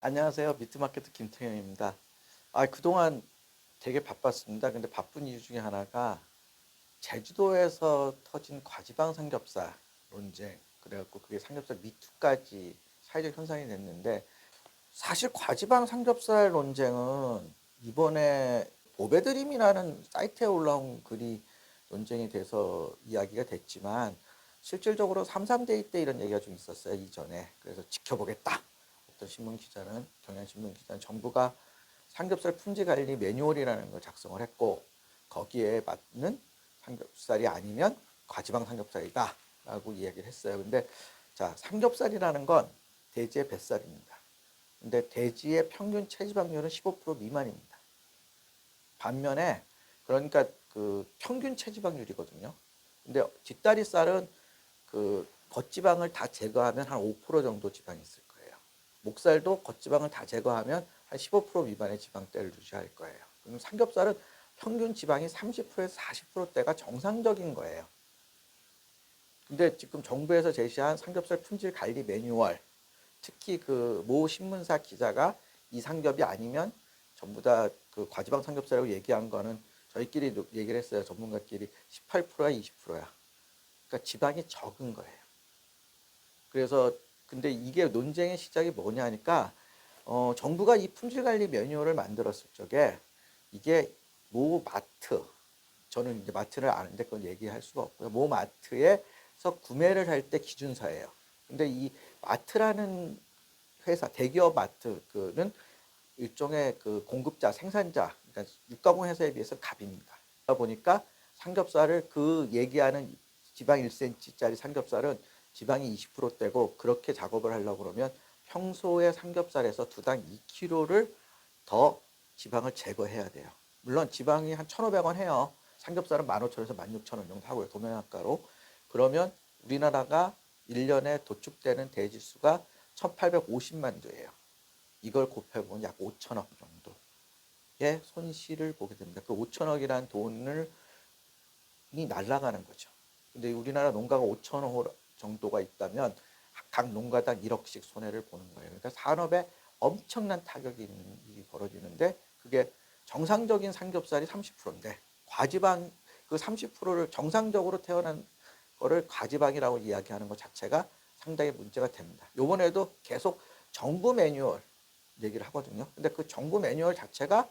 안녕하세요. 미트마케트 김태형입니다. 그동안 되게 바빴습니다. 근데 바쁜 이유 중에 하나가 제주도에서 터진 과지방 삼겹살 논쟁. 그래갖고 그게 삼겹살 미투까지 사회적 현상이 됐는데, 사실 과지방 삼겹살 논쟁은 이번에 보배드림이라는 사이트에 올라온 글이 논쟁이 돼서 이야기가 됐지만, 실질적으로 삼삼데이 때 이런 얘기가 좀 있었어요, 이전에. 그래서 지켜보겠다. 어떤 신문 기자는, 경향신문 기자는 정부가 삼겹살 품질 관리 매뉴얼이라는 걸 작성을 했고, 거기에 맞는 삼겹살이 아니면 과지방 삼겹살이다 라고 이야기를 했어요. 근데 자, 삼겹살이라는 건 돼지의 뱃살입니다. 근데 돼지의 평균 체지방률은 15% 미만입니다. 반면에, 그러니까 그 평균 체지방률이거든요. 근데 뒷다리살은 그 겉지방을 다 제거하면 한 5% 정도 지방이 있을 거예요. 목살도 겉지방을 다 제거하면 한 15% 미만의 지방대를 유지할 거예요. 그럼 삼겹살은 평균 지방이 30%에서 40%대가 정상적인 거예요. 근데 지금 정부에서 제시한 삼겹살 품질 관리 매뉴얼, 특히 그 모 신문사 기자가 이 삼겹이 아니면 전부 다 그 과지방 삼겹살이라고 얘기한 거는, 저희끼리 얘기를 했어요. 전문가끼리 18%야 20%야. 그러니까 지방이 적은 거예요. 그래서 근데 이게 논쟁의 시작이 뭐냐 하니까, 정부가 이 품질관리 매뉴얼을 만들었을 적에 이게 모 마트, 저는 이제 마트를 아는데 그건 얘기할 수가 없고요. 모 마트에서 구매를 할 때 기준사예요. 근데 이 마트라는 회사, 대기업 마트 그는 일종의 그 공급자, 생산자, 그러니까 육가공 회사에 비해서 갑입니다. 그러다 보니까 삼겹살을 그 얘기하는 지방 1cm짜리 삼겹살은 지방이 20%대고, 그렇게 작업을 하려고 그러면 평소에 삼겹살에서 두당 2kg를 더 지방을 제거해야 돼요. 물론 지방이 한 1,500원 해요. 삼겹살은 15,000원에서 16,000원 정도 하고요. 도매가가로. 그러면 우리나라가 1년에 도축되는 돼지 수가 1,850만 두예요. 이걸 곱해보면 약 5천억 정도의 손실을 보게 됩니다. 그 5천억이라는 돈을 이 날아가는 거죠. 근데 우리나라 농가가 5천호 정도가 있다면 각 농가당 1억씩 손해를 보는 거예요. 그러니까 산업에 엄청난 타격이 벌어지는데, 그게 정상적인 삼겹살이 30%인데 과지방, 그 30%를 정상적으로 태어난 거를 과지방이라고 이야기하는 것 자체가 상당히 문제가 됩니다. 요번에도 계속 정부 매뉴얼 얘기를 하거든요. 근데 그 정부 매뉴얼 자체가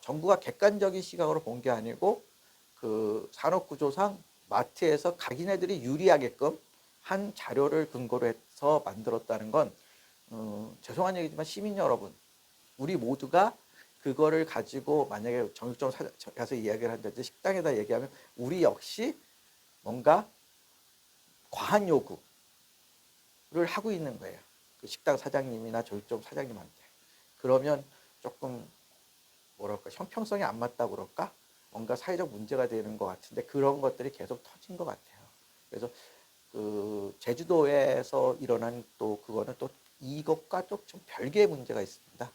정부가 객관적인 시각으로 본 게 아니고, 그 산업구조상 마트에서 자기네들이 유리하게끔 한 자료를 근거로 해서 만들었다는 건, 죄송한 얘기지만 시민 여러분, 우리 모두가 그거를 가지고 만약에 정육점 가서 이야기를 한다든지 식당에다 얘기하면 우리 역시 뭔가 과한 요구를 하고 있는 거예요. 그 식당 사장님이나 정육점 사장님한테. 그러면 조금 뭐랄까, 형평성이 안 맞다고 그럴까? 뭔가 사회적 문제가 되는 것 같은데, 그런 것들이 계속 터진 것 같아요. 그래서 그 제주도에서 일어난 또 그거는 또 이것과 또 좀 별개의 문제가 있습니다.